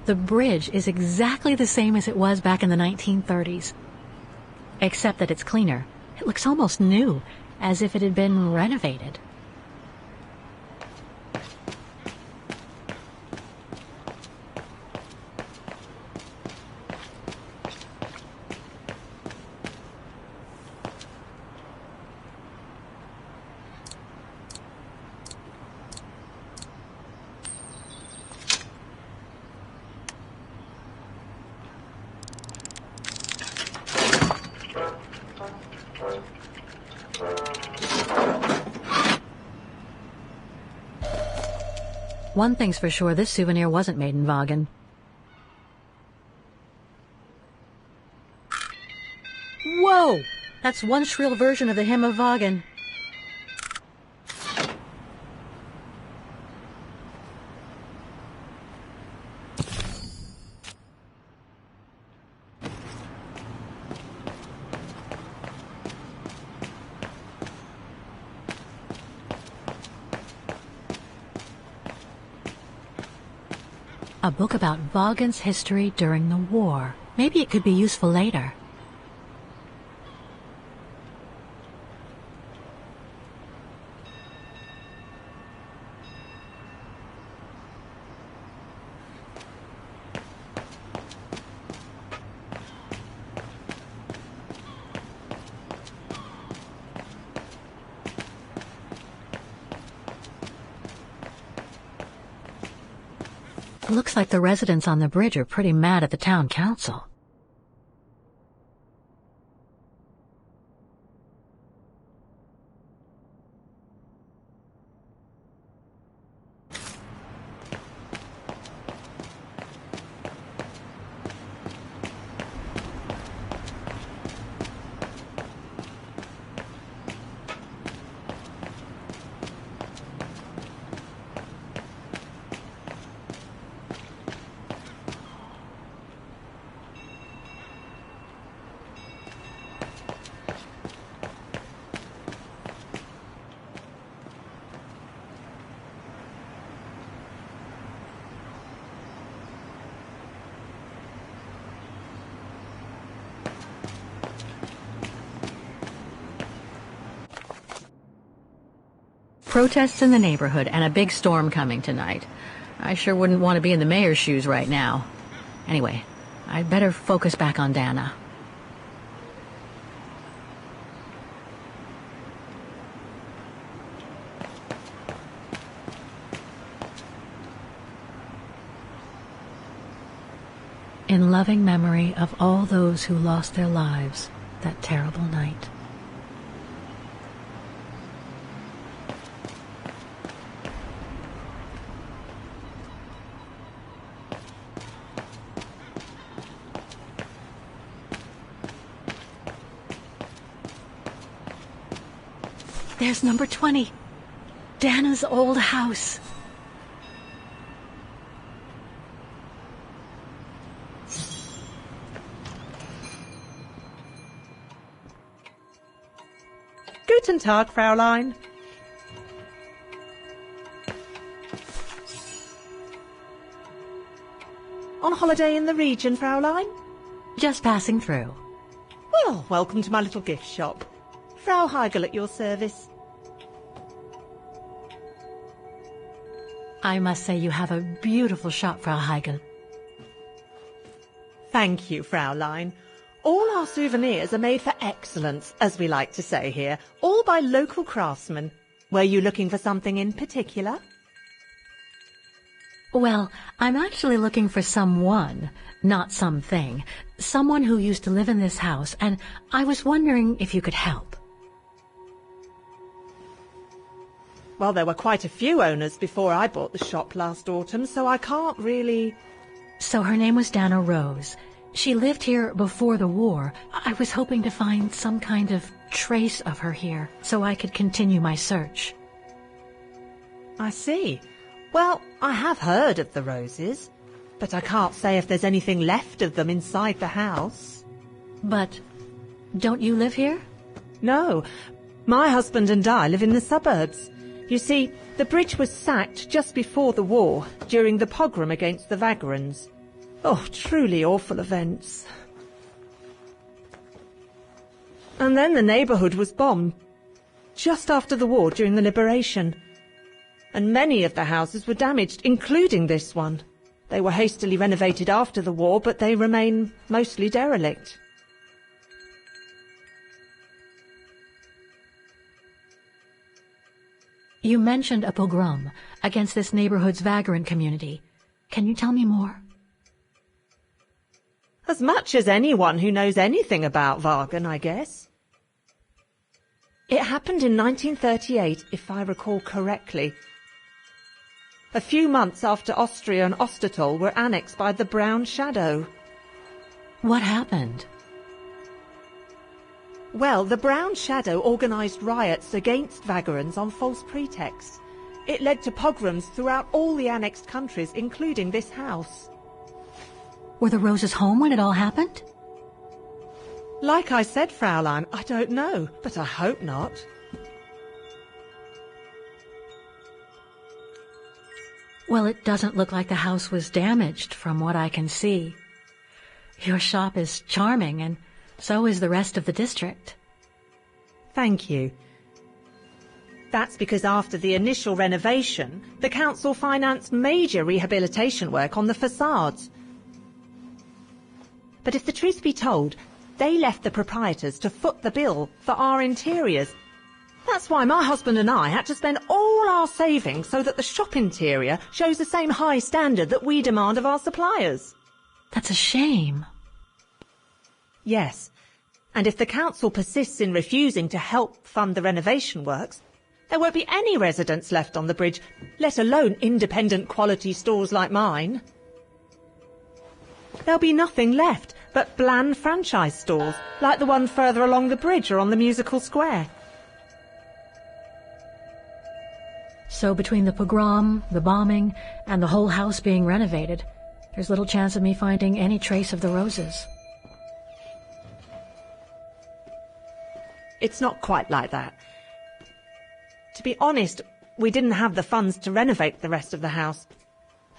The bridge is exactly the same as it was back in the 1930s. Except that it's cleaner. It looks almost new, as if it had been renovated. One thing's for sure, this souvenir wasn't made in Vagen. Whoa! That's one shrill version of the Hymn of Vagen. A book about Vagen's history during the war. Maybe it could be useful later. Looks like the residents on the bridge are pretty mad at the town council. Protests in the neighborhood and a big storm coming tonight. I sure wouldn't want to be in the mayor's shoes right now. Anyway, I'd better focus back on Dana. In loving memory of all those who lost their lives that terrible night. There's number 20. Dana's old house. Guten Tag, Fräulein. On holiday in the region, Fräulein? Just passing through. Well, welcome to my little gift shop. Frau Heigl at your service. I must say you have a beautiful shop, Frau Heigl. Thank you, Fräulein. All our souvenirs are made for excellence, as we like to say here, all by local craftsmen. Were you looking for something in particular? Well, I'm actually looking for someone, not something. Someone who used to live in this house, and I was wondering if you could help. Well, there were quite a few owners before I bought the shop last autumn, so I can't really... So her name was Dana Rose. She lived here before the war. I was hoping to find some kind of trace of her here, so I could continue my search. I see. Well, I have heard of the Roses, but I can't say if there's anything left of them inside the house. But don't you live here? No. My husband and I live in the suburbs. You see, the bridge was sacked just before the war, during the pogrom against the Vagrants. Oh, truly awful events. And then the neighbourhood was bombed, just after the war during the liberation. And many of the houses were damaged, including this one. They were hastily renovated after the war, but they remain mostly derelict. You mentioned a pogrom against this neighborhood's vagrant community. Can you tell me more? As much as anyone who knows anything about Wagen, I guess. It happened in 1938, if I recall correctly. A few months after Austria and Ostertal were annexed by the Brown Shadow. What happened? Well, the Brown Shadow organised riots against vagrants on false pretexts. It led to pogroms throughout all the annexed countries, including this house. Were the Roses home when it all happened? Like I said, Fraulein, I don't know, but I hope not. Well, it doesn't look like the house was damaged from what I can see. Your shop is charming, and so is the rest of the district. Thank you. That's because after the initial renovation, the council financed major rehabilitation work on the facades. But if the truth be told, they left the proprietors to foot the bill for our interiors. That's why my husband and I had to spend all our savings so that the shop interior shows the same high standard that we demand of our suppliers. That's a shame. Yes, and if the council persists in refusing to help fund the renovation works, there won't be any residents left on the bridge, let alone independent quality stores like mine. There'll be nothing left but bland franchise stores, like the one further along the bridge or on the musical square. So between the pogrom, the bombing, and the whole house being renovated, there's little chance of me finding any trace of the Roses. It's not quite like that. To be honest, we didn't have the funds to renovate the rest of the house,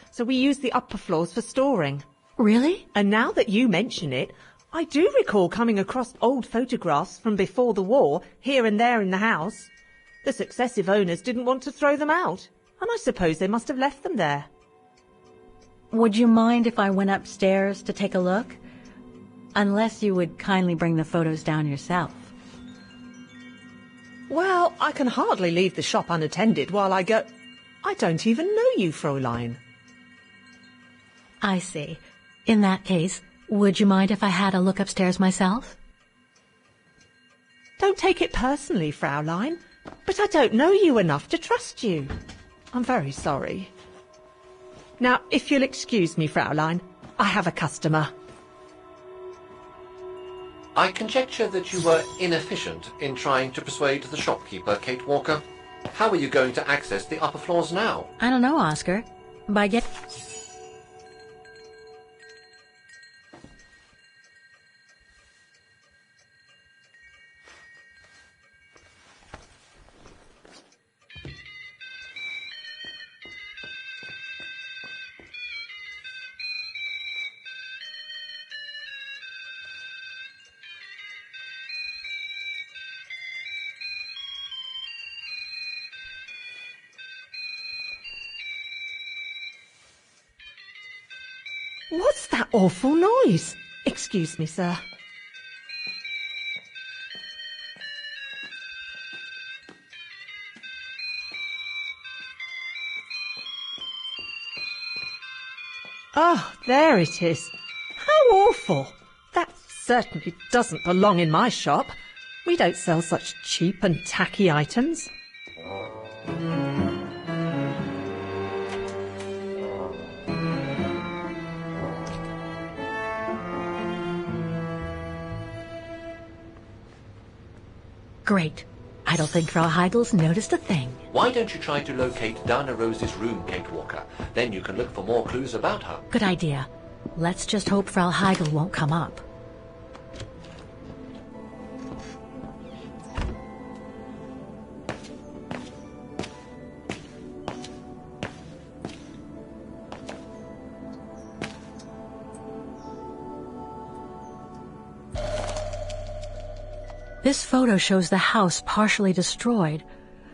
so we used the upper floors for storing. Really? And now that you mention it, I do recall coming across old photographs from before the war, here and there in the house. The successive owners didn't want to throw them out, and I suppose they must have left them there. Would you mind if I went upstairs to take a look? Unless you would kindly bring the photos down yourself. Well, I can hardly leave the shop unattended while I go... I don't even know you, Fräulein. I see. In that case, would you mind if I had a look upstairs myself? Don't take it personally, Fraulein, but I don't know you enough to trust you. I'm very sorry. Now, if you'll excuse me, Fraulein, I have a customer. I conjecture that you were inefficient in trying to persuade the shopkeeper, Kate Walker. How are you going to access the upper floors now? I don't know, Oscar. By get... What's that awful noise? Excuse me, sir. Oh, there it is. How awful. That certainly doesn't belong in my shop. We don't sell such cheap and tacky items. Great. I don't think Frau Heigl's noticed a thing. Why don't you try to locate Dana Rose's room, Kate Walker? Then you can look for more clues about her. Good idea. Let's just hope Frau Heigl won't come up. This photo shows the house partially destroyed.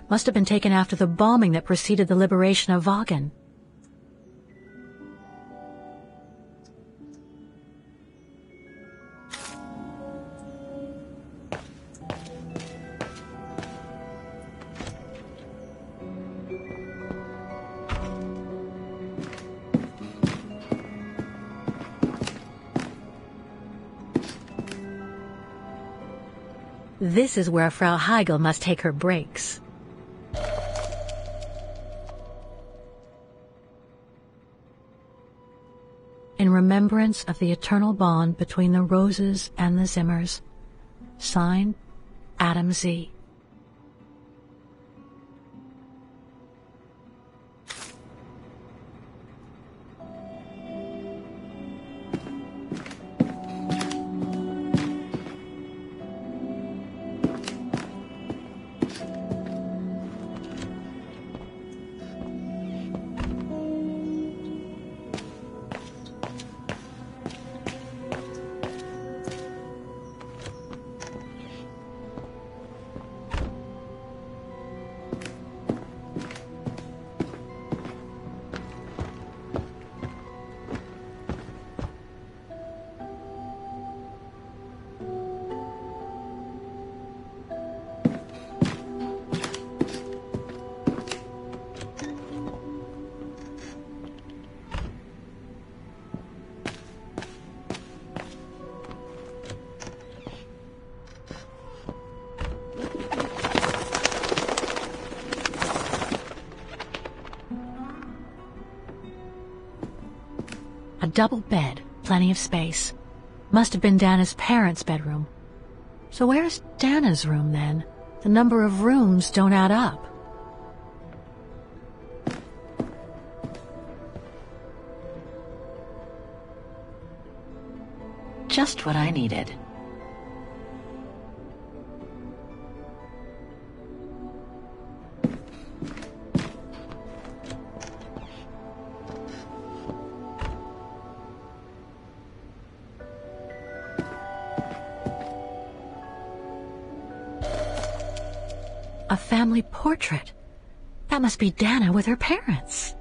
Must have been taken after the bombing that preceded the liberation of Vagan. This is where Frau Heigl must take her breaks. In remembrance of the eternal bond between the Roses and the Zimmers. Signed, Adam Z. A double bed, plenty of space. Must have been Dana's parents' bedroom. So where's Dana's room, then? The number of rooms don't add up. Just what I needed. A family portrait. That must be Dana with her parents.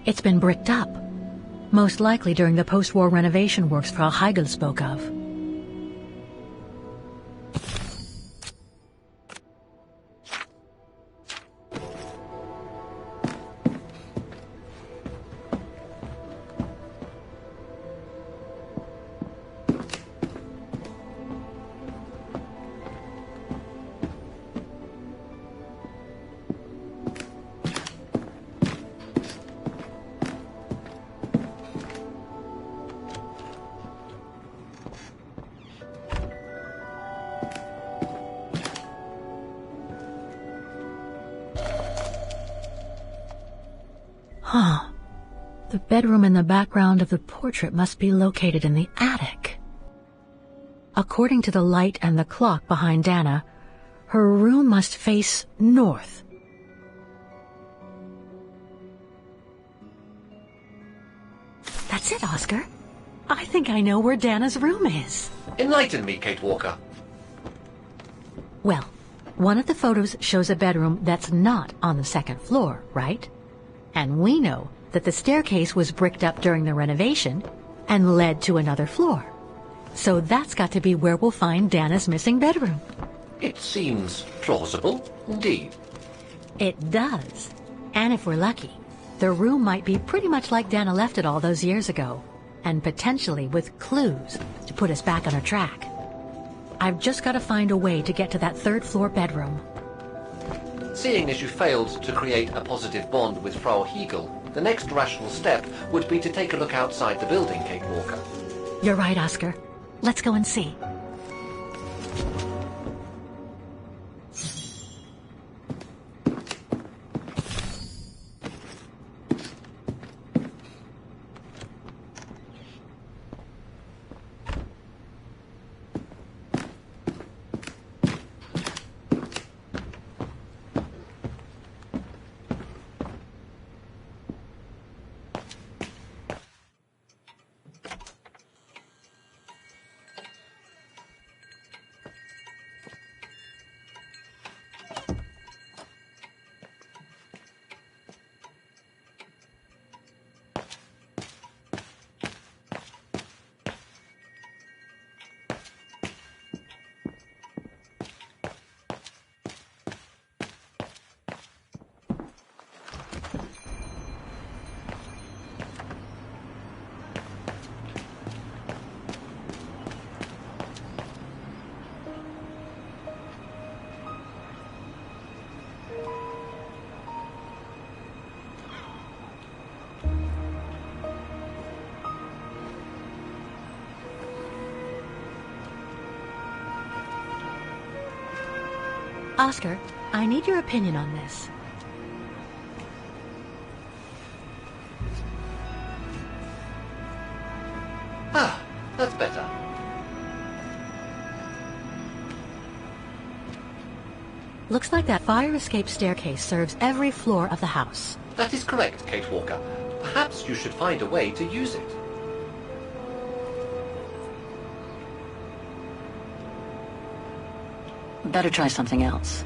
It's been bricked up, most likely during the post-war renovation works Frau Heigl spoke of. Huh. The bedroom in the background of the portrait must be located in the attic. According to the light and the clock behind Dana, her room must face north. That's it, Oscar. I think I know where Dana's room is. Enlighten me, Kate Walker. Well, one of the photos shows a bedroom that's not on the second floor, right? And we know that the staircase was bricked up during the renovation and led to another floor. So that's got to be where we'll find Dana's missing bedroom. It seems plausible, indeed. It does. And if we're lucky, the room might be pretty much like Dana left it all those years ago, and potentially with clues to put us back on our track. I've just got to find a way to get to that third-floor bedroom. Seeing as you failed to create a positive bond with Frau Hegel, the next rational step would be to take a look outside the building, Kate Walker. You're right, Oscar. Let's go and see. Oscar, I need your opinion on this. Ah, that's better. Looks like that fire escape staircase serves every floor of the house. That is correct, Kate Walker. Perhaps you should find a way to use it. Better try something else.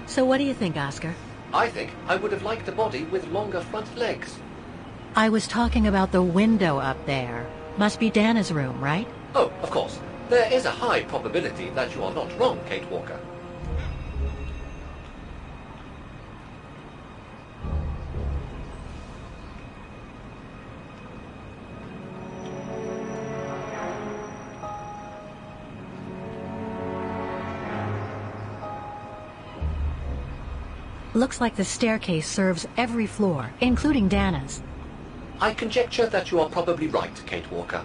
So what do you think, Oscar? I think I would have liked a body with longer front legs. I was talking about the window up there. Must be Dana's room, right? Oh, of course. There is a high probability that you are not wrong, Kate Walker. Looks like the staircase serves every floor, including Dana's. I conjecture that you are probably right, Kate Walker.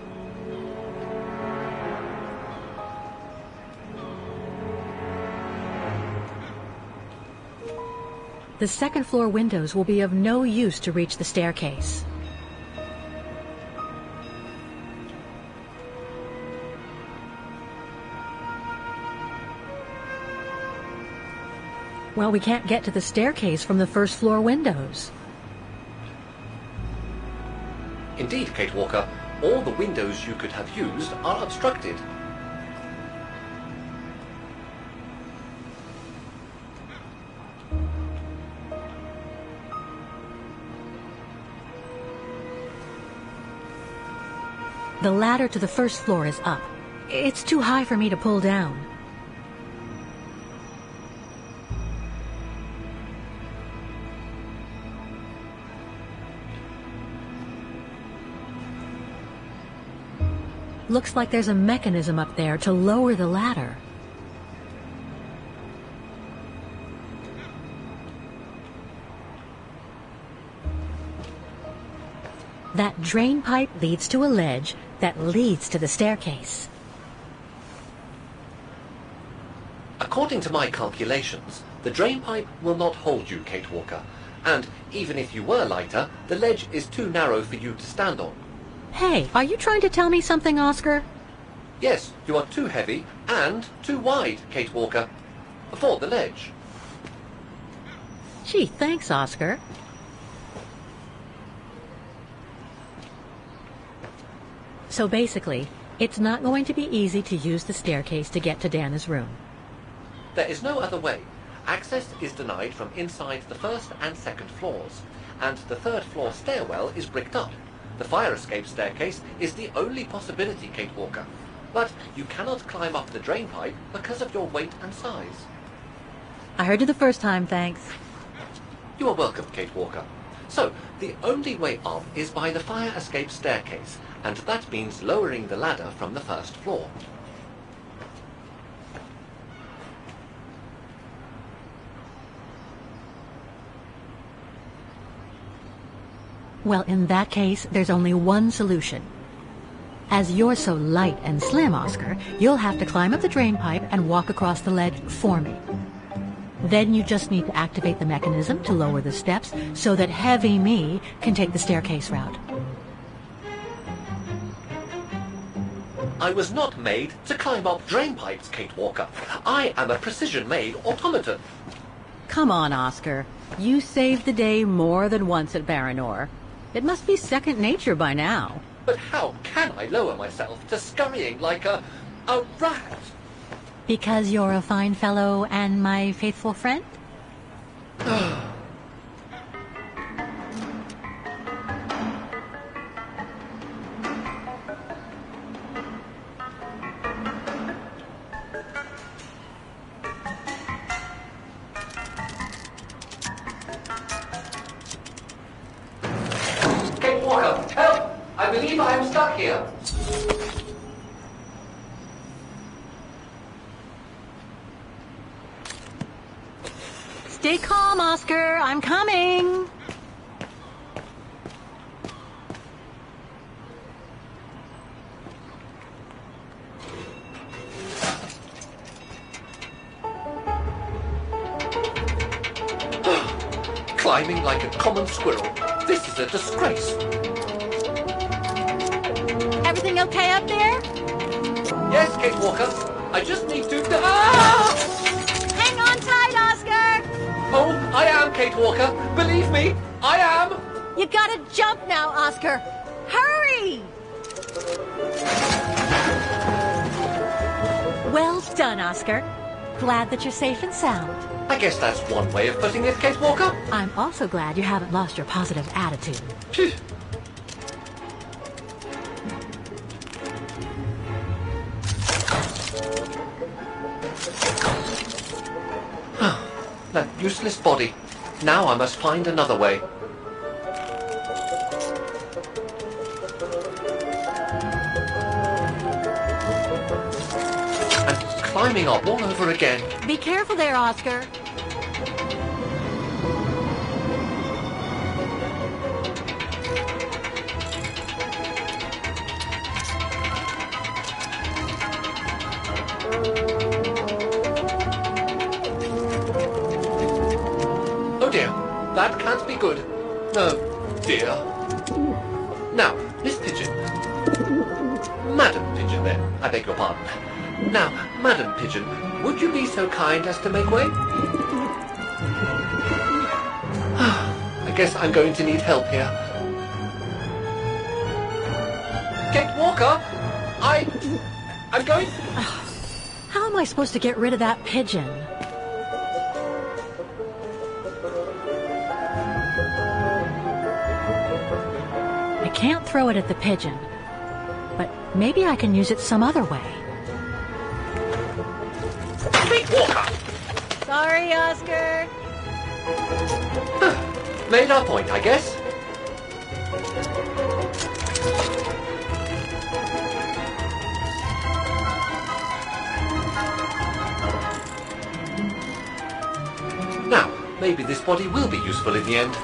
The second floor windows will be of no use to reach the staircase. Well, we can't get to the staircase from the first floor windows. Indeed, Kate Walker, all the windows you could have used are obstructed. The ladder to the first floor is up. It's too high for me to pull down. Looks like there's a mechanism up there to lower the ladder. That drain pipe leads to a ledge that leads to the staircase. According to my calculations, the drain pipe will not hold you, Kate Walker. And even if you were lighter, the ledge is too narrow for you to stand on. Hey, are you trying to tell me something, Oscar? Yes, you are too heavy and too wide, Kate Walker, for the ledge. Gee, thanks, Oscar. So basically, it's not going to be easy to use the staircase to get to Dana's room. There is no other way. Access is denied from inside the first and second floors, and the third floor stairwell is bricked up. The fire escape staircase is the only possibility, Kate Walker. but you cannot climb up the drain pipe because of your weight and size. I heard you the first time, thanks. You are welcome, Kate Walker. So, the only way up is by the fire escape staircase, and that means lowering the ladder from the first floor. Well, in that case, there's only one solution. As you're so light and slim, Oscar, you'll have to climb up the drain pipe and walk across the ledge for me. Then you just need to activate the mechanism to lower the steps so that heavy me can take the staircase route. I was not made to climb up drain pipes, Kate Walker. I am a precision-made automaton. Come on, Oscar. You saved the day more than once at Baranor. It must be second nature by now. But how can I lower myself to scurrying like a rat? Because you're a fine fellow and my faithful friend? Kate Walker, help! I believe I am stuck here. Stay calm, Oscar. I'm coming. Climbing like a common squirrel. This is a disgrace. Everything okay up there? Yes, Kate Walker. I just need to... Ah! Hang on tight, Oscar. Oh, I am, Kate Walker. Believe me, I am. You gotta jump now, Oscar. Hurry! Well done, Oscar. Glad that you're safe and sound. I guess that's one way of putting it, Kate Walker. I'm also glad you haven't lost your positive attitude. Phew. That useless body. Now I must find another way. And climbing up all over again. Be careful there, Oscar. Oh dear, that can't be good. Oh dear. Now, Miss Pigeon. Madam Pigeon then, I beg your pardon. Now, Madam Pigeon, would you be so kind as to make way? I guess I'm going to need help here. Kate Walker, I'm going... How am I supposed to get rid of that pigeon? I can't throw it at the pigeon, but maybe I can use it some other way. Kate Walker! Sorry, Oscar. Made our point, I guess. Now, maybe this body will be useful in the end.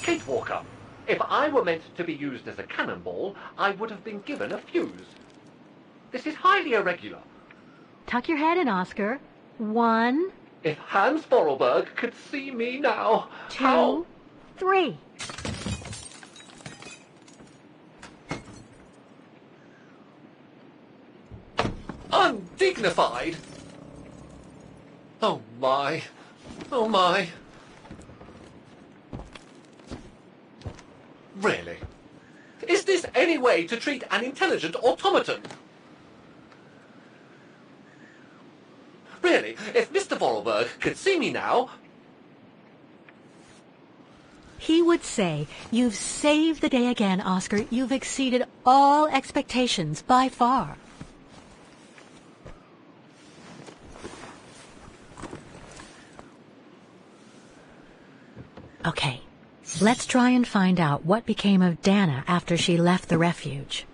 Kate Walker, If I were meant to be used as a cannonball, I would have been given a fuse. This is highly irregular. Tuck your head in, Oscar. 1, If Hans Vorarlberg could see me now, 2, how... 3. Undignified! Oh my. Oh my. Really? Is this any way to treat an intelligent automaton? Really, if Mr. Vorarlberg could see me now... He would say, "You've saved the day again, Oscar. You've exceeded all expectations by far." Okay, let's try and find out what became of Dana after she left the refuge.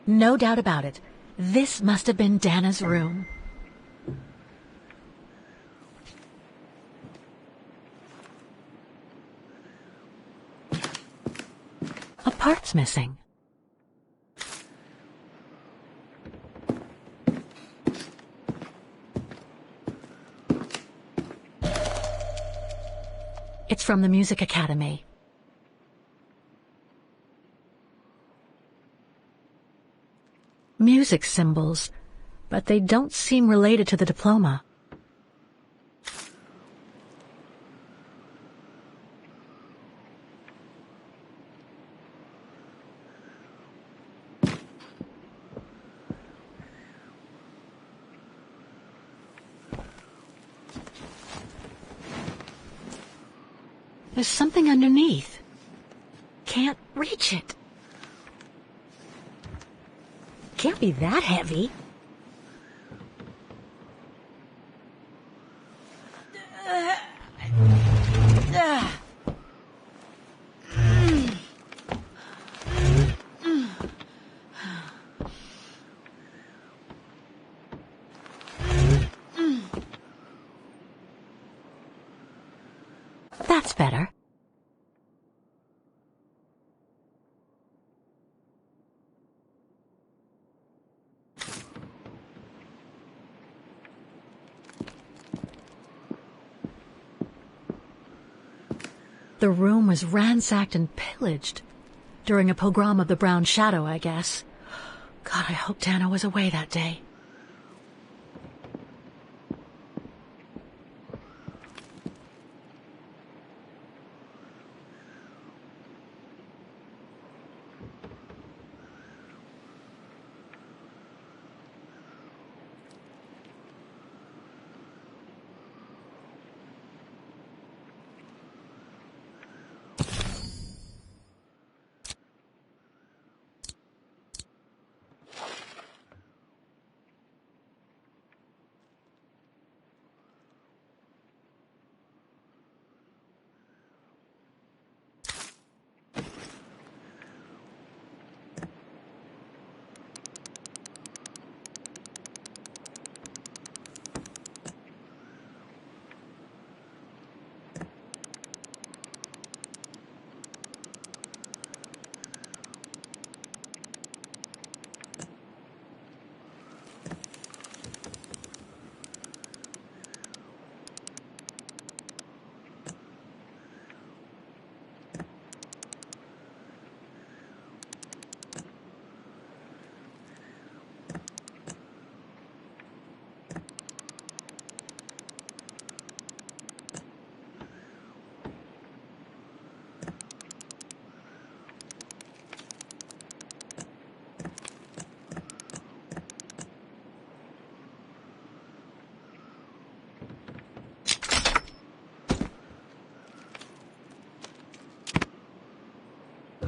No doubt about it, this must have been Dana's room. A part's missing. It's from the Music Academy. Music symbols, but they don't seem related to the diploma. There's something underneath. Can't reach it. Can't be that heavy. That's better. The room was ransacked and pillaged during a pogrom of the Brown Shadow, I guess. God, I hope Dana was away that day.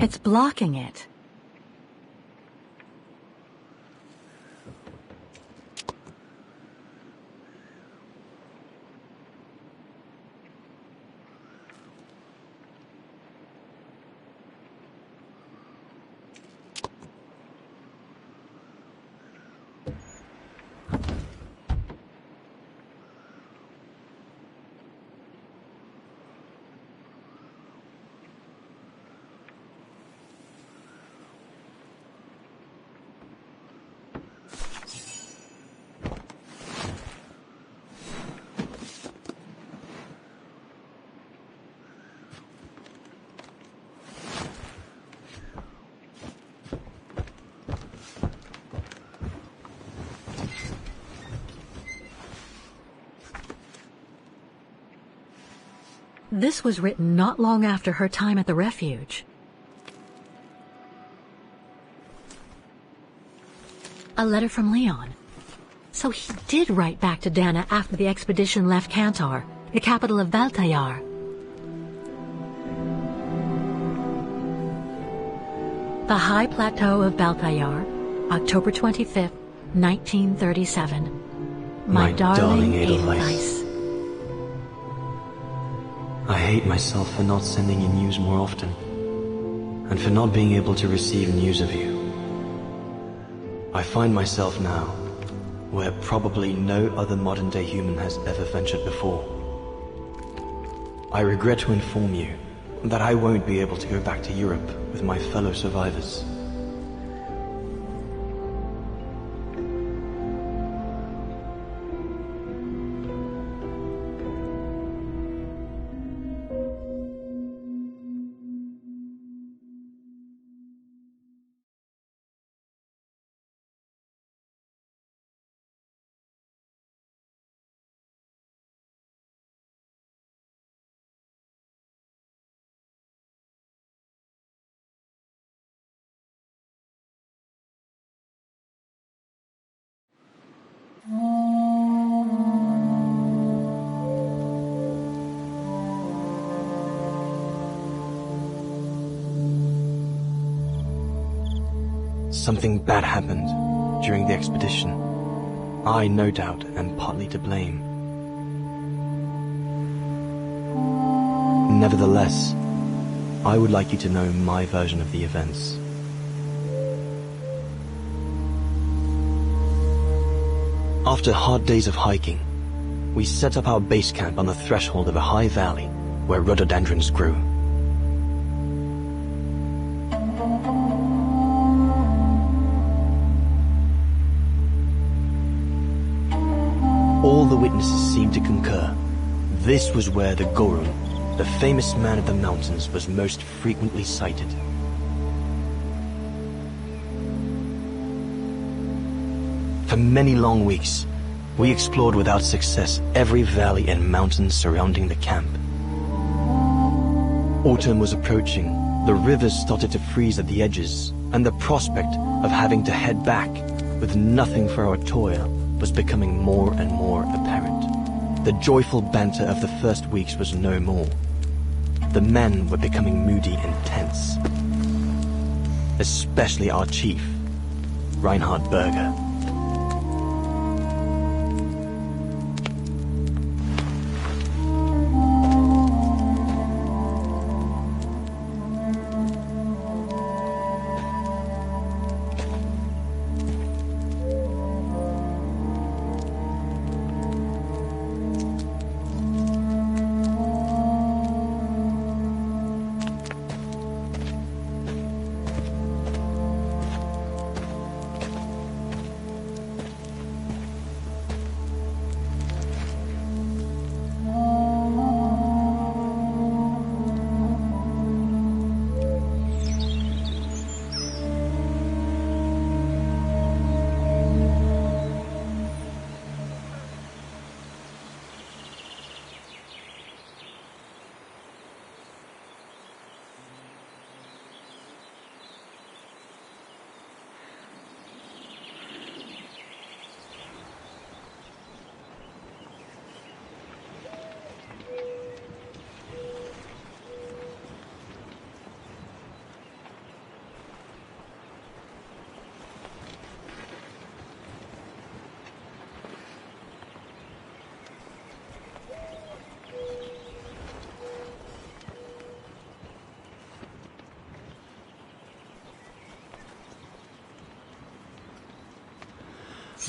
It's blocking it. This was written not long after her time at the refuge. A letter from Leon. So he did write back to Dana after the expedition left Kantar, the capital of Valtayar. The High Plateau of Baltayar, October 25th, 1937. My darling Edelweiss. I hate myself for not sending you news more often, and for not being able to receive news of you. I find myself now where probably no other modern-day human has ever ventured before. I regret to inform you that I won't be able to go back to Europe with my fellow survivors. Something bad happened during the expedition. I, no doubt, am partly to blame. Nevertheless, I would like you to know my version of the events. After hard days of hiking, we set up our base camp on the threshold of a high valley where rhododendrons grew. All the witnesses seemed to concur. This was where the Gorun, the famous man of the mountains, was most frequently sighted. For many long weeks, we explored without success every valley and mountain surrounding the camp. Autumn was approaching, the rivers started to freeze at the edges, and the prospect of having to head back with nothing for our toil was becoming more and more apparent. The joyful banter of the first weeks was no more. The men were becoming moody and tense. Especially our chief, Reinhard Berger.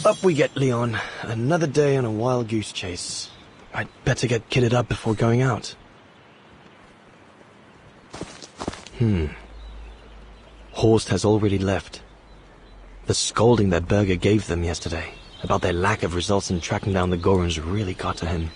Up we get, Leon. Another day on a wild goose chase. I'd better get kitted up before going out. Horst has already left. The scolding that Berger gave them yesterday about their lack of results in tracking down the Goruns really got to him.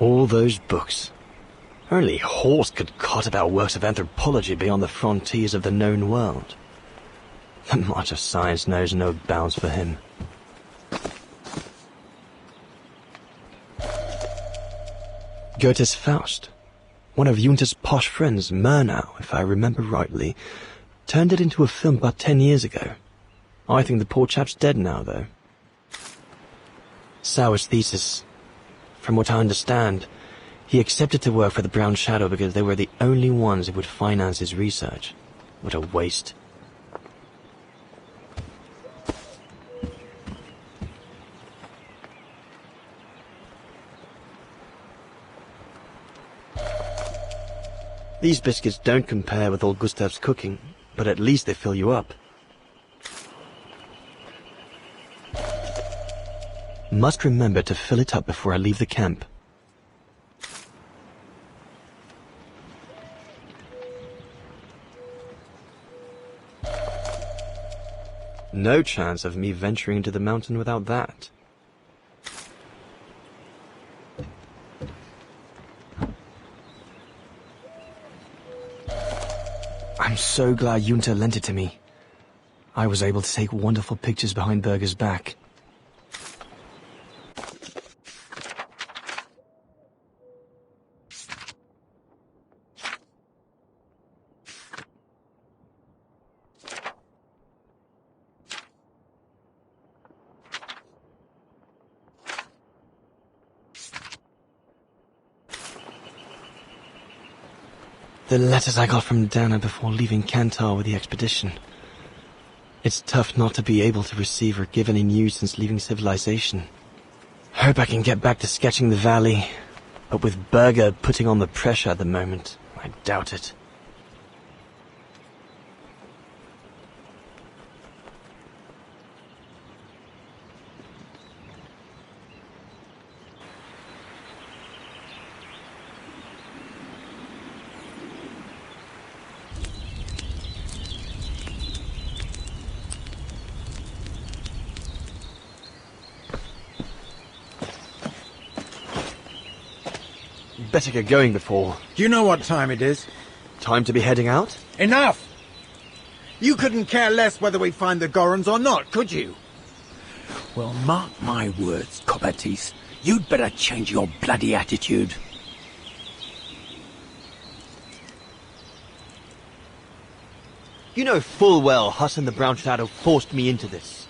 All those books. Only Horse could cot about works of anthropology beyond the frontiers of the known world. The march of science knows no bounds for him. Goethe's Faust. One of Junter's posh friends, Murnau, if I remember rightly, turned it into a film about 10 years ago. I think the poor chap's dead now, though. Sauer's thesis. From what I understand, he accepted to work for the Brown Shadow because they were the only ones who would finance his research. What a waste. These biscuits don't compare with old Gustav's cooking, but at least they fill you up. Must remember to fill it up before I leave the camp. No chance of me venturing into the mountain without that. I'm so glad Junta lent it to me. I was able to take wonderful pictures behind Berger's back. The letters I got from Dana before leaving Kantar with the expedition. It's tough not to be able to receive or give any news since leaving civilization. Hope I can get back to sketching the valley, but with Berger putting on the pressure at the moment, I doubt it. Better get going before... Do you know what time it is? Time to be heading out? Enough! You couldn't care less whether we find the Gorons or not, could you? Well, mark my words, Copperteeth. You'd better change your bloody attitude. You know full well Huss and the Brown Shadow forced me into this.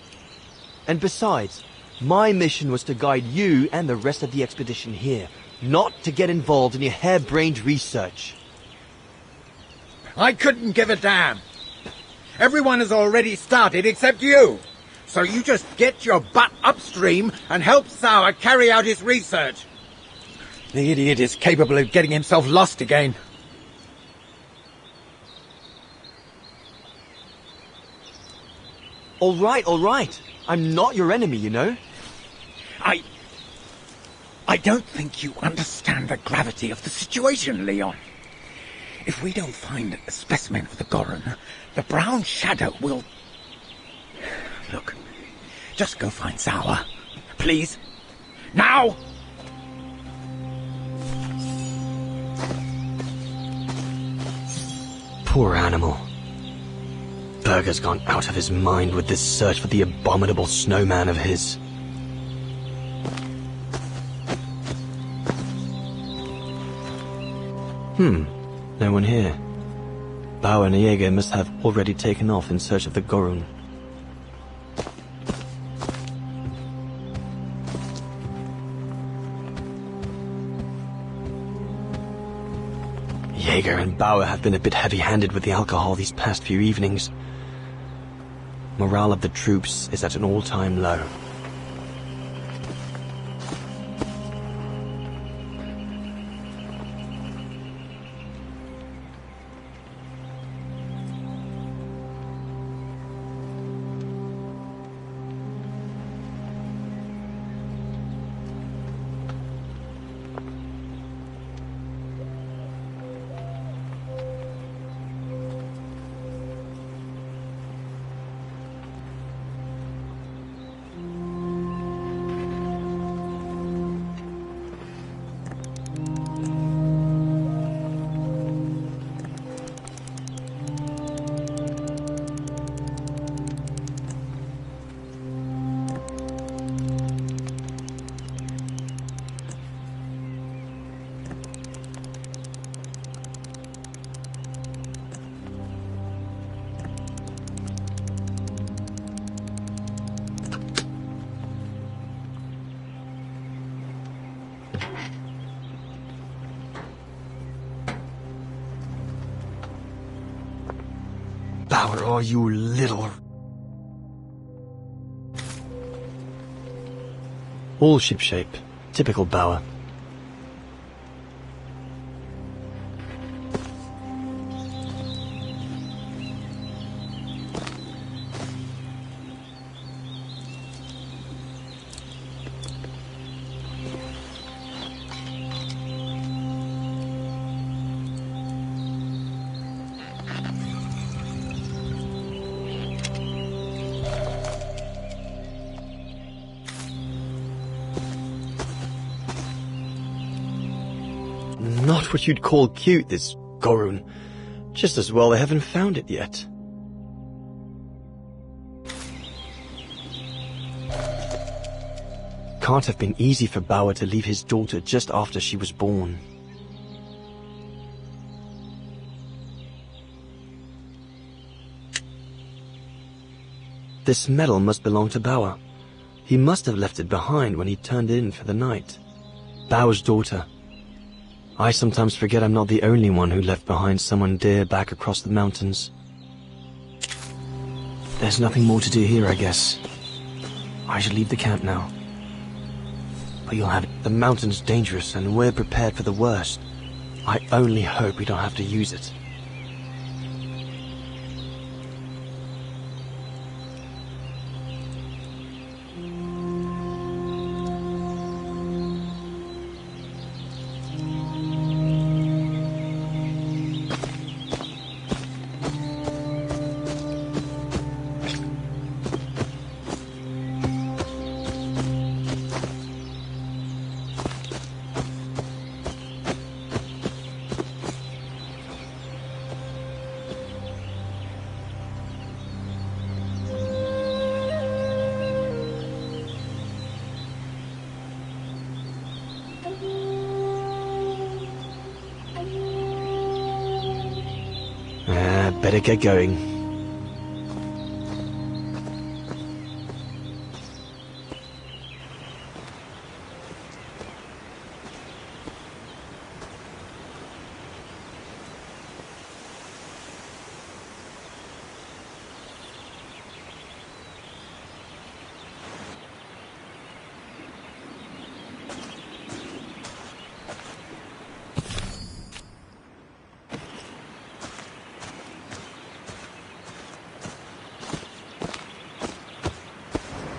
And besides, my mission was to guide you and the rest of the expedition here, not to get involved in your harebrained research. I couldn't give a damn. Everyone has already started except you. So you just get your butt upstream and help Sauer carry out his research. The idiot is capable of getting himself lost again. All right. I'm not your enemy, you know. I don't think you understand the gravity of the situation, Leon. If we don't find a specimen of the Goron, the Brown Shadow will... Look, just go find Sauer. Please. Now! Poor animal. Berger's gone out of his mind with this search for the abominable snowman of his. No one here. Bauer and Jaeger must have already taken off in search of the Gorun. Jaeger and Bauer have been a bit heavy-handed with the alcohol these past few evenings. Morale of the troops is at an all-time low. Bauer, are you little... All shipshape. Typical Bauer. Not what you'd call cute, this Gorun. Just as well they haven't found it yet. Can't have been easy for Bauer to leave his daughter just after she was born. This medal must belong to Bauer. He must have left it behind when he turned in for the night. Bauer's daughter. I sometimes forget I'm not the only one who left behind someone dear back across the mountains. There's nothing more to do here, I guess. I should leave the camp now. But you'll have it. The mountain's dangerous and we're prepared for the worst. I only hope we don't have to use it. Better get going.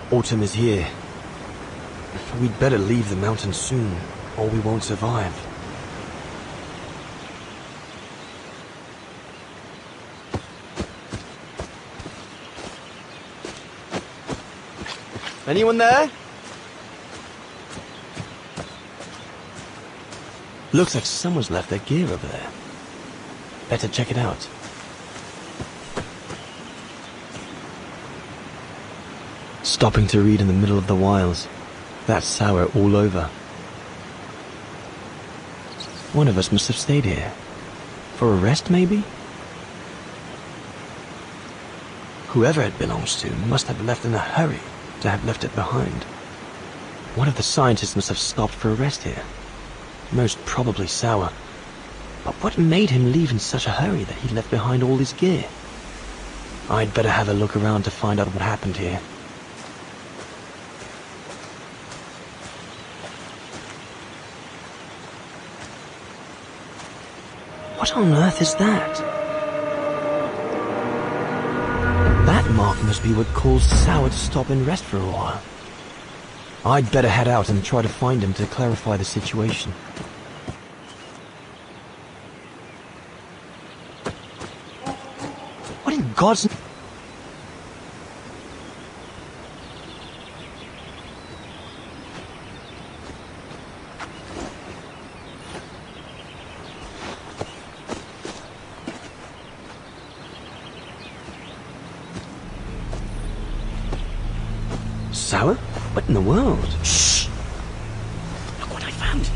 Autumn is here. We'd better leave the mountain soon, or we won't survive. Anyone there? Looks like someone's left their gear over there. Better check it out. Stopping to read in the middle of the wilds. That's sour all over. One of us must have stayed here. For a rest, maybe? Whoever it belongs to must have left in a hurry to have left it behind. One of the scientists must have stopped for a rest here. Most probably Sour. But what made him leave in such a hurry that he left behind all his gear? I'd better have a look around to find out what happened here. What on earth is that? That mark must be what caused Sour to stop and rest for a while. I'd better head out and try to find him to clarify the situation. What in God's... Sour? What in the world? Shh! Look what I found.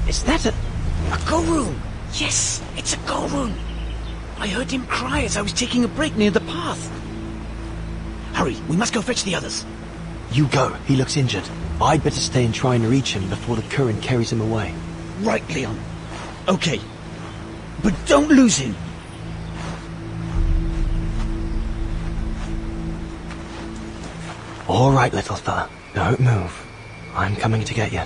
Is that a... A Gorun! Yes, it's a Gorun! I heard him cry as I was taking a break near the path. Hurry, we must go fetch the others. You go, he looks injured. I'd better stay and try and reach him before the current carries him away. Right, Leon. Okay. But don't lose him. All right, little fella. Don't move. I'm coming to get you.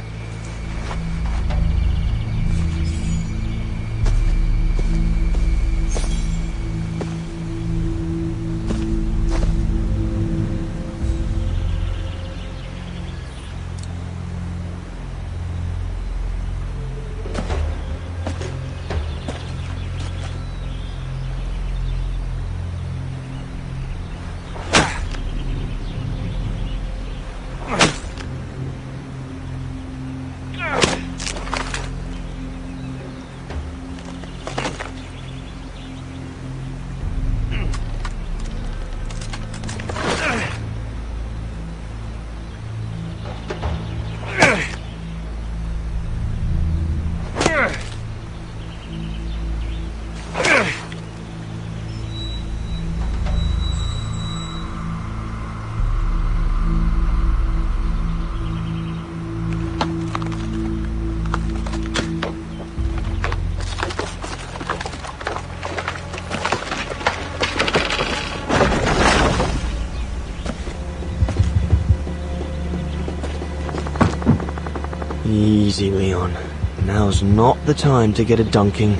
Easy, Leon. Now's not the time to get a dunking.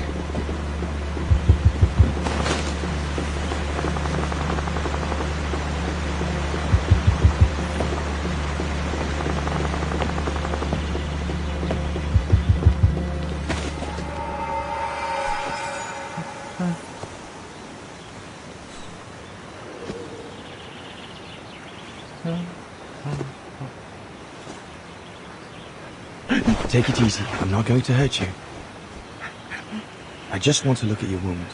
Take it easy. I'm not going to hurt you. I just want to look at your wound.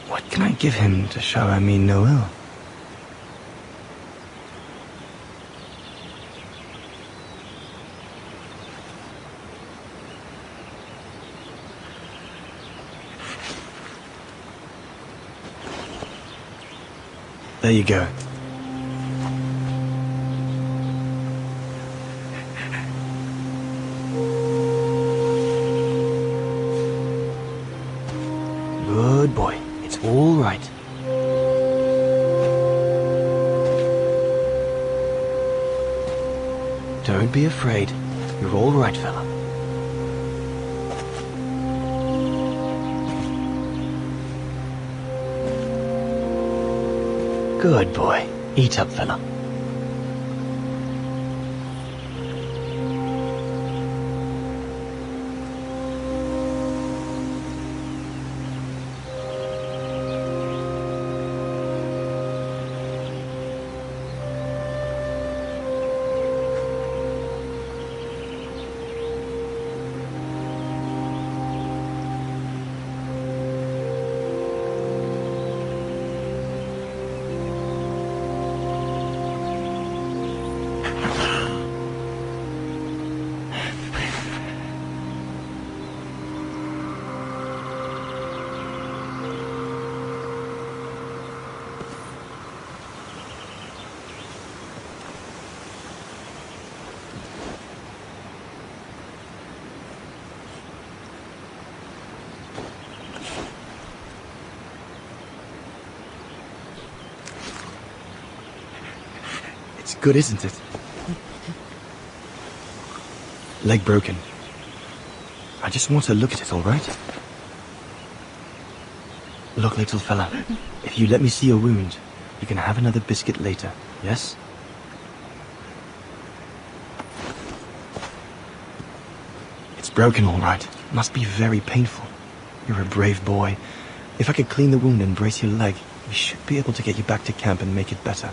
What can I give him to show I mean no ill? There you go. Good boy. It's all right. Don't be afraid. You're all right, fella. Good boy. Eat up, fella. It's good, isn't it? Leg broken. I just want to look at it, all right? Look, little fella, if you let me see your wound, you can have another biscuit later, yes? It's broken, all right. Must be very painful. You're a brave boy. If I could clean the wound and brace your leg, we should be able to get you back to camp and make it better.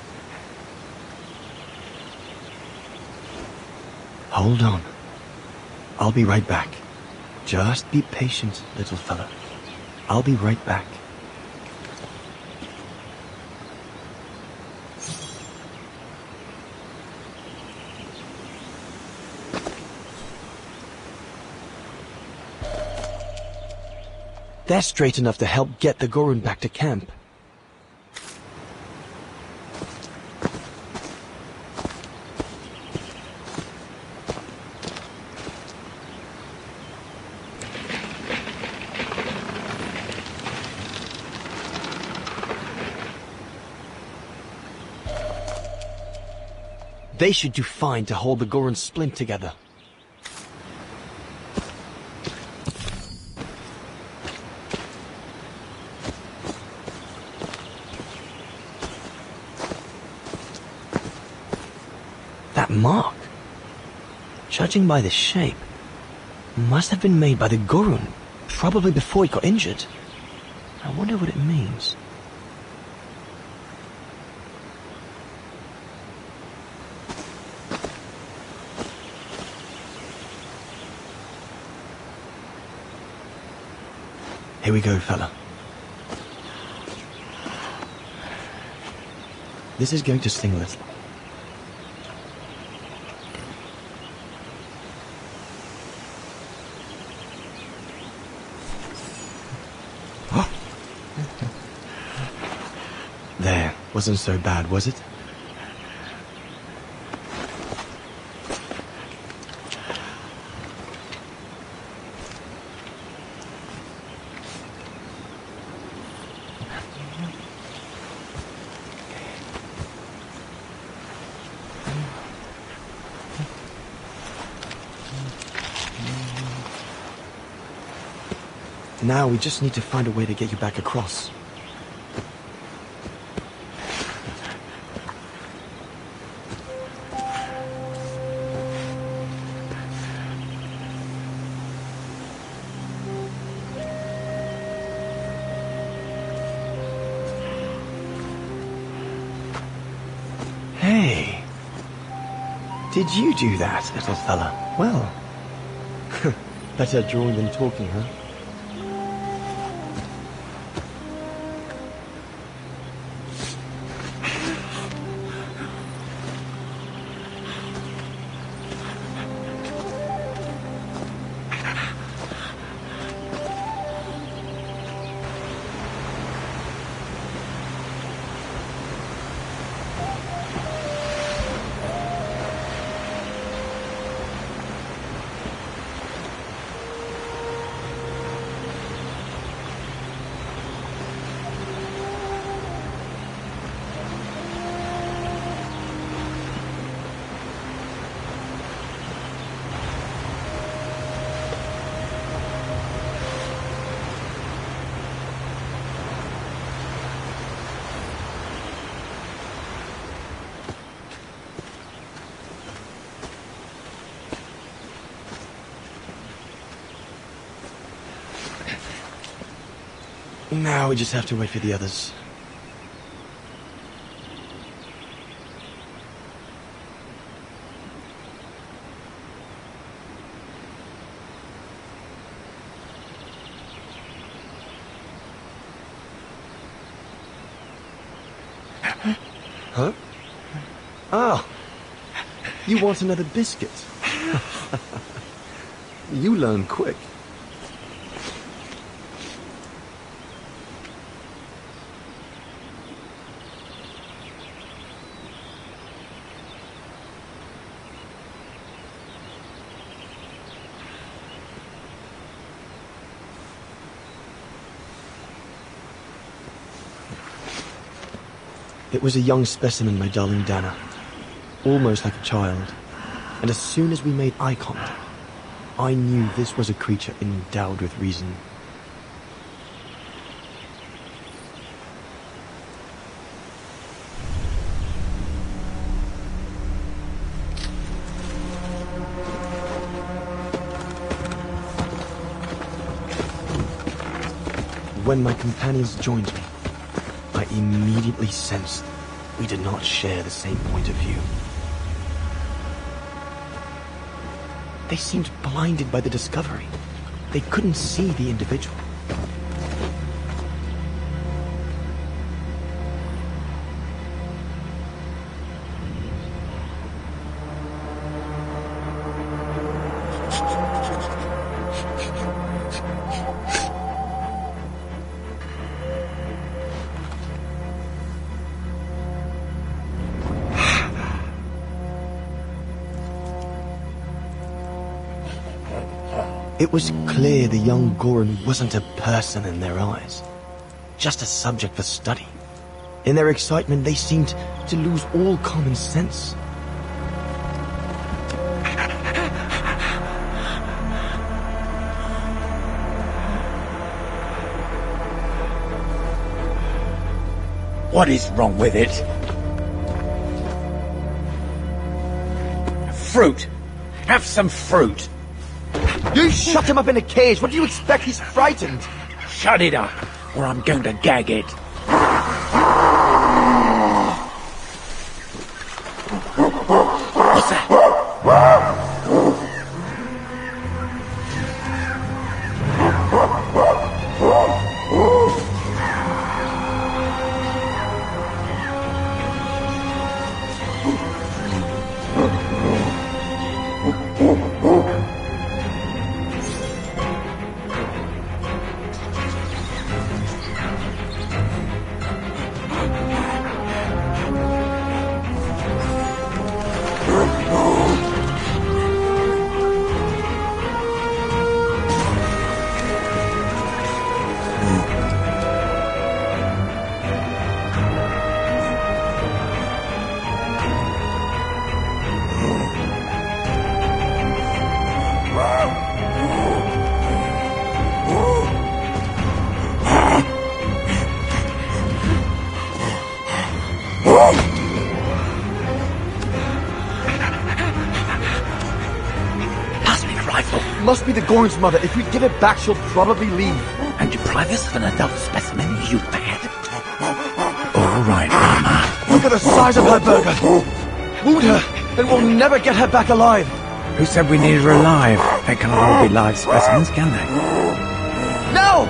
Hold on. I'll be right back. Just be patient, little fella. I'll be right back. They're straight enough to help get the Gorun back to camp. They should do fine to hold the Goran splint together. That mark, judging by the shape, must have been made by the Goran, probably before he got injured. I wonder what it means. Here we go, fella. This is going to sting a little. There, wasn't so bad, was it? Now we just need to find a way to get you back across. Hey, did you do that, little fella? Well, better drawing than talking, huh? Now we just have to wait for the others. Huh? Ah! You want another biscuit? You learn quick. It was a young specimen, my darling Dana. Almost like a child. And as soon as we made eye contact, I knew this was a creature endowed with reason. When my companions joined me, I immediately sensed we did not share the same point of view. They seemed blinded by the discovery. They couldn't see the individual. It was clear the young Goran wasn't a person in their eyes, just a subject for study. In their excitement, they seemed to lose all common sense. What is wrong with it? Fruit! Have some fruit! You shut him up in a cage. What do you expect? He's frightened. Shut it up, or I'm going to gag it. What's that? Must be the Gorn's mother. If we give it back, she'll probably leave. And deprive us of an adult specimen, you mad? All right, Mama. Look at the size of her burger. Wound her, and we'll never get her back alive. Who said we needed her alive? They can't all be live specimens, can they? No!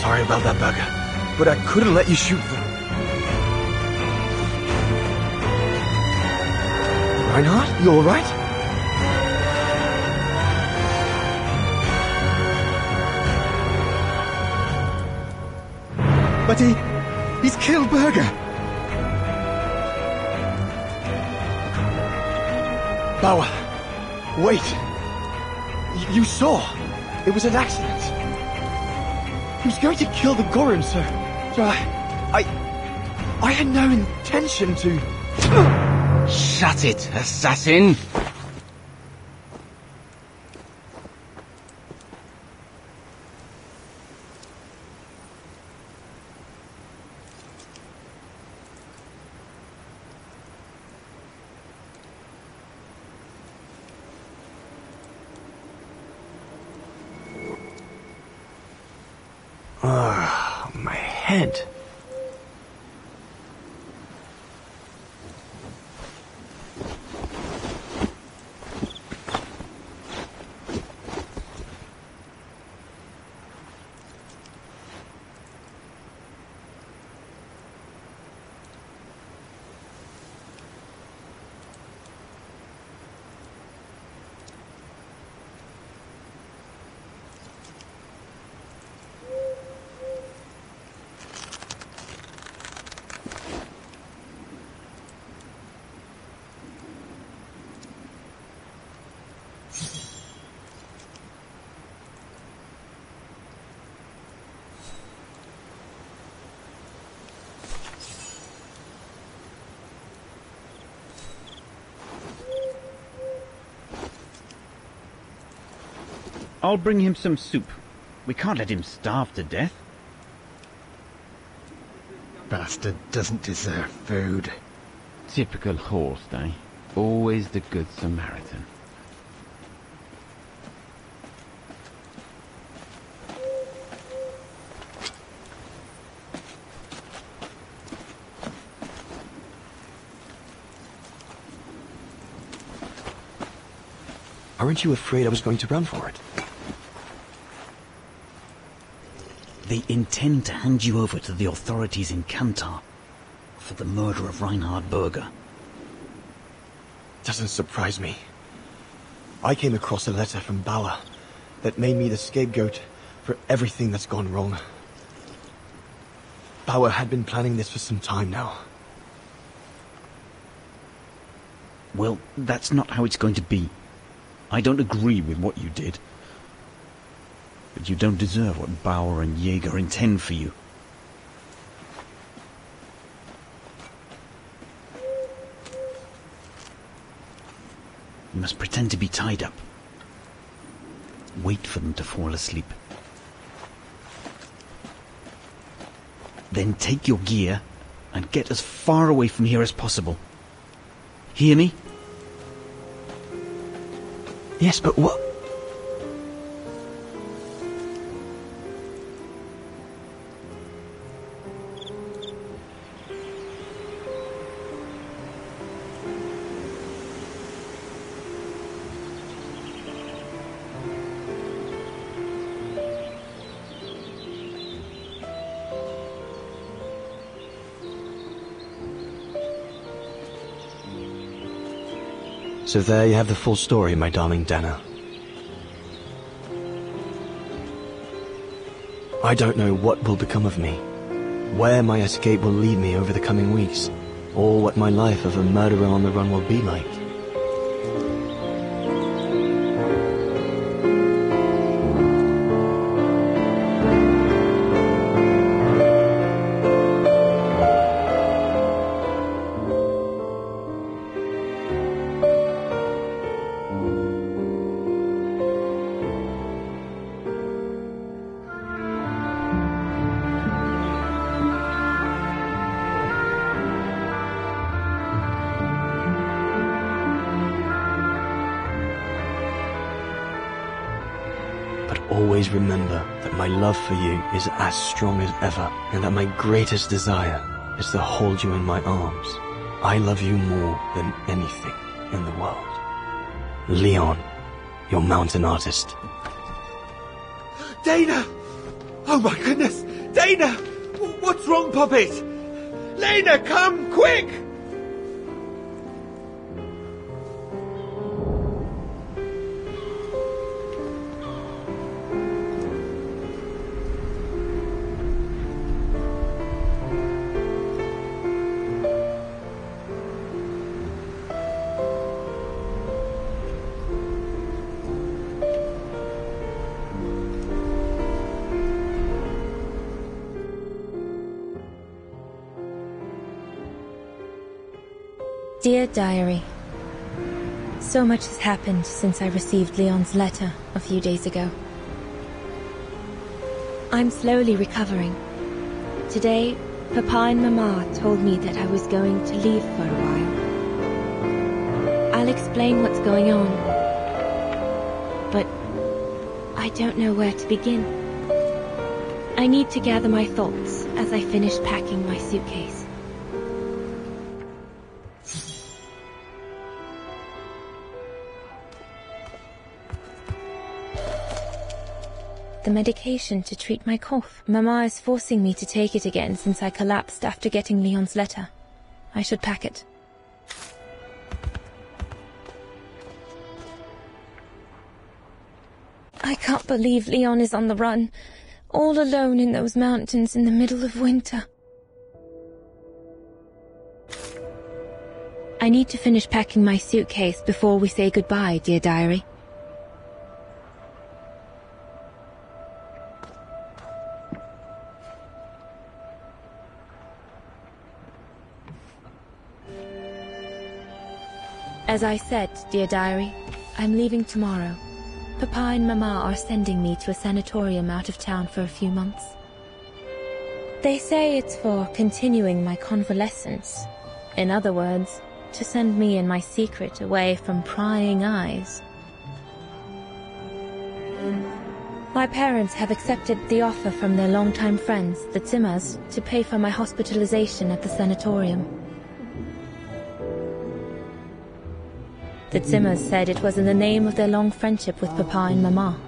Sorry about that, Burger, but I couldn't let you shoot them. Reinhard, you all right? But he's killed Burger. Bauer, wait. You saw. It was an accident. He was going to kill the Gorin, sir. So I had no intention to... Shut it, assassin! My head. I'll bring him some soup. We can't let him starve to death. Bastard doesn't deserve food. Typical horse, eh? Always the good Samaritan. Aren't you afraid I was going to run for it? They intend to hand you over to the authorities in Kantar for the murder of Reinhard Berger. Doesn't surprise me. I came across a letter from Bauer that made me the scapegoat for everything that's gone wrong. Bauer had been planning this for some time now. Well, that's not how it's going to be. I don't agree with what you did. But you don't deserve what Bauer and Jaeger intend for you. You must pretend to be tied up. Wait for them to fall asleep. Then take your gear and get as far away from here as possible. Hear me? Yes, but what? So there you have the full story, my darling Dana. I don't know what will become of me, where my escape will lead me over the coming weeks, or what my life of a murderer on the run will be like. Always remember that my love for you is as strong as ever, and that my greatest desire is to hold you in my arms. I love you more than anything in the world. Leon, your mountain artist. Dana! Oh my goodness! Dana! What's wrong, Puppet? Lena, come, quick! Dear Diary, so much has happened since I received Leon's letter a few days ago. I'm slowly recovering. Today, Papa and Mama told me that I was going to leave for a while. I'll explain what's going on, but I don't know where to begin. I need to gather my thoughts as I finish packing my suitcase. The medication to treat my cough. Mama is forcing me to take it again since I collapsed after getting Leon's letter. I should pack it. I can't believe Leon is on the run, all alone in those mountains in the middle of winter. I need to finish packing my suitcase before we say goodbye, dear diary. As I said, dear diary, I'm leaving tomorrow. Papa and Mama are sending me to a sanatorium out of town for a few months. They say it's for continuing my convalescence. In other words, to send me and my secret away from prying eyes. My parents have accepted the offer from their longtime friends, the Zimmers, to pay for my hospitalization at the sanatorium. The Zimmers said it was in the name of their long friendship with Papa and Mama.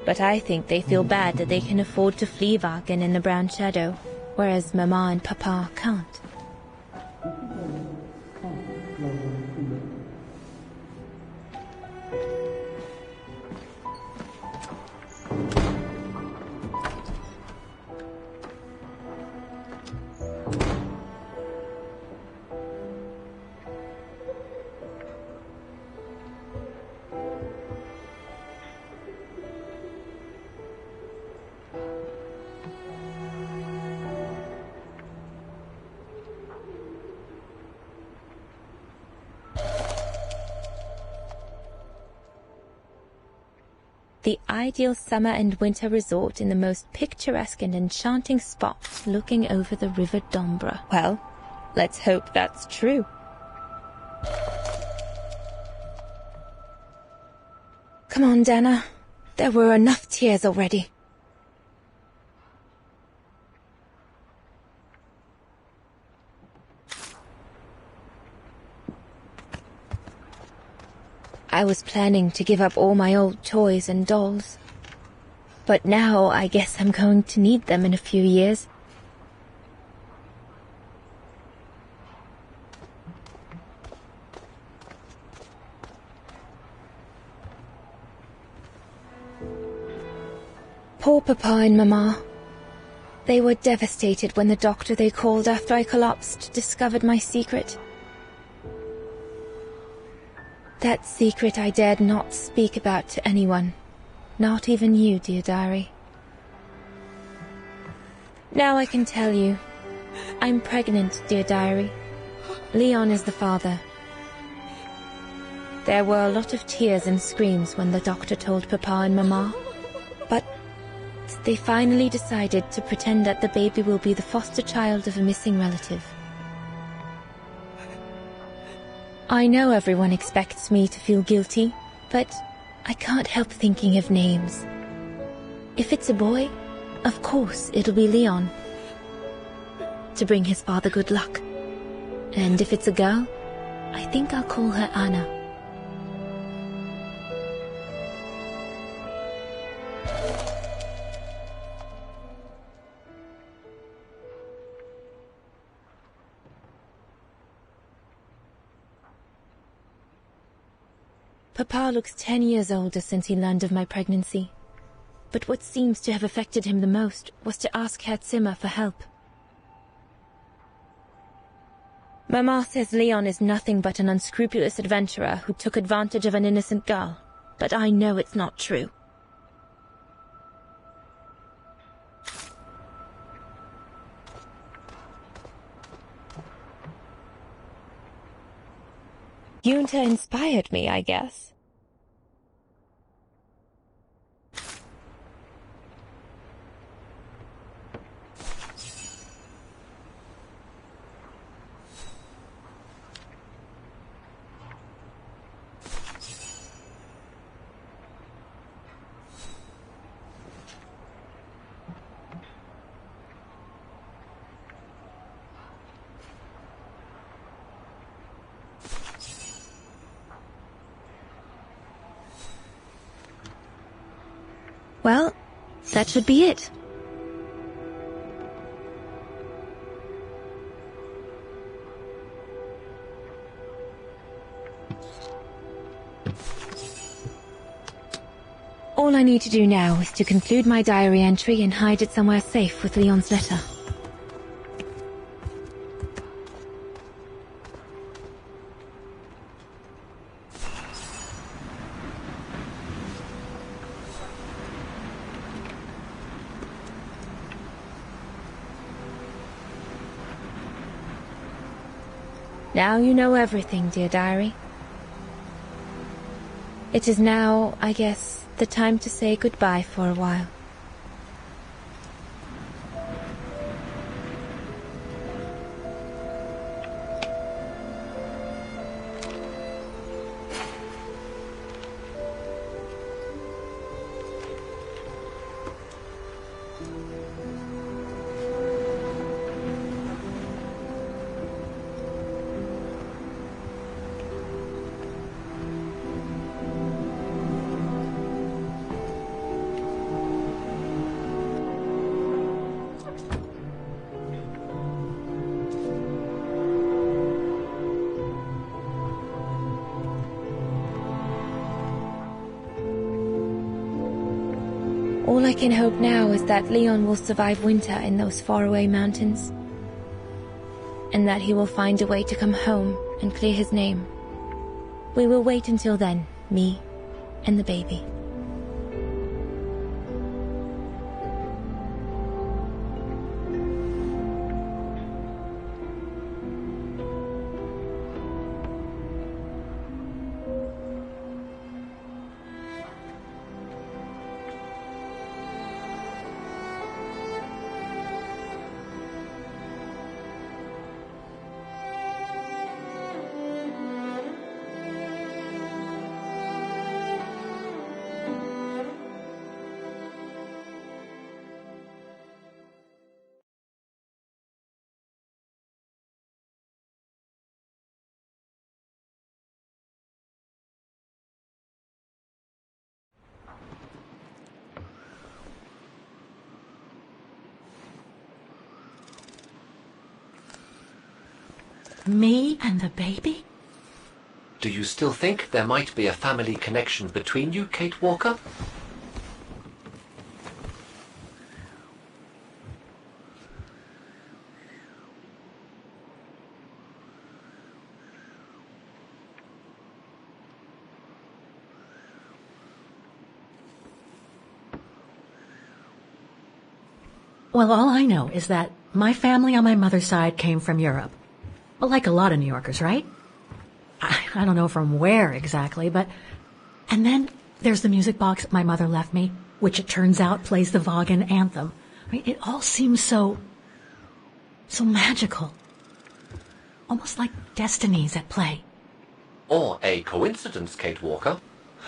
But I think they feel bad that they can afford to flee Wagen in the Brown Shadow, whereas Mama and Papa can't. the ideal summer and winter resort in the most picturesque and enchanting spot looking over the River Dombra. Well, let's hope that's true. Come on, Dana. There were enough tears already. I was planning to give up all my old toys and dolls. But now I guess I'm going to need them in a few years. Poor Papa and Mama. They were devastated when the doctor they called after I collapsed discovered my secret. That secret I dared not speak about to anyone, not even you, dear diary. Now I can tell you. I'm pregnant, dear diary. Leon is the father. There were a lot of tears and screams when the doctor told Papa and Mama, but they finally decided to pretend that the baby will be the foster child of a missing relative. I know everyone expects me to feel guilty, but I can't help thinking of names. If it's a boy, of course it'll be Leon, to bring his father good luck. And if it's a girl, I think I'll call her Anna. Papa looks 10 years older since he learned of my pregnancy. But what seems to have affected him the most was to ask Herr Zimmer for help. Mama says Leon is nothing but an unscrupulous adventurer who took advantage of an innocent girl, but I know it's not true. Junta inspired me, I guess. Well, that should be it. All I need to do now is to conclude my diary entry and hide it somewhere safe with Leon's letter. Now you know everything, dear diary. It is now, I guess, the time to say goodbye for a while. All I can hope now is that Leon will survive winter in those faraway mountains, and that he will find a way to come home and clear his name. We will wait until then, me and the baby. Me and the baby? Do you still think there might be a family connection between you, Kate Walker? Well, all I know is that my family on my mother's side came from Europe. Well, like a lot of New Yorkers, right? I don't know from where exactly, but... And then there's the music box my mother left me, which it turns out plays the Vaughan anthem. I mean, it all seems so magical. Almost like destinies at play. Or a coincidence, Kate Walker.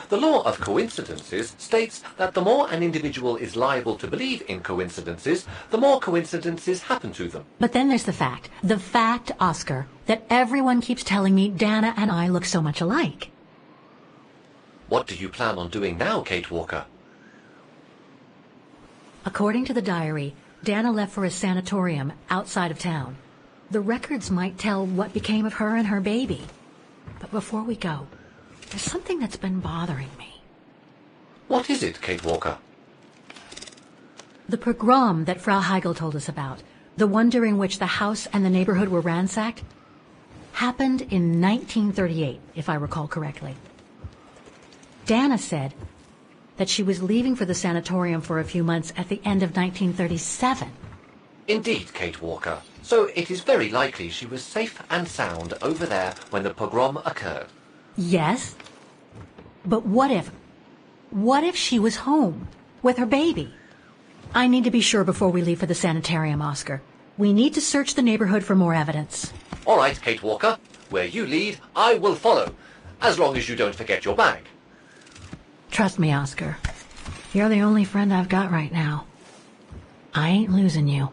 The law of coincidences states that the more an individual is liable to believe in coincidences, the more coincidences happen to them. But then there's the fact, Oscar, that everyone keeps telling me Dana and I look so much alike. What do you plan on doing now, Kate Walker? According to the diary, Dana left for a sanatorium outside of town. The records might tell what became of her and her baby. But before we go, there's something that's been bothering me. What is it, Kate Walker? The pogrom that Frau Heigl told us about, the one during which the house and the neighborhood were ransacked, happened in 1938, if I recall correctly. Dana said that she was leaving for the sanatorium for a few months at the end of 1937. Indeed, Kate Walker. So it is very likely she was safe and sound over there when the pogrom occurred. Yes, but what if she was home with her baby? I need to be sure before we leave for the sanitarium, Oscar. We need to search the neighborhood for more evidence. All right, Kate Walker. Where you lead, I will follow, as long as you don't forget your bag. Trust me, Oscar. You're the only friend I've got right now. I ain't losing you.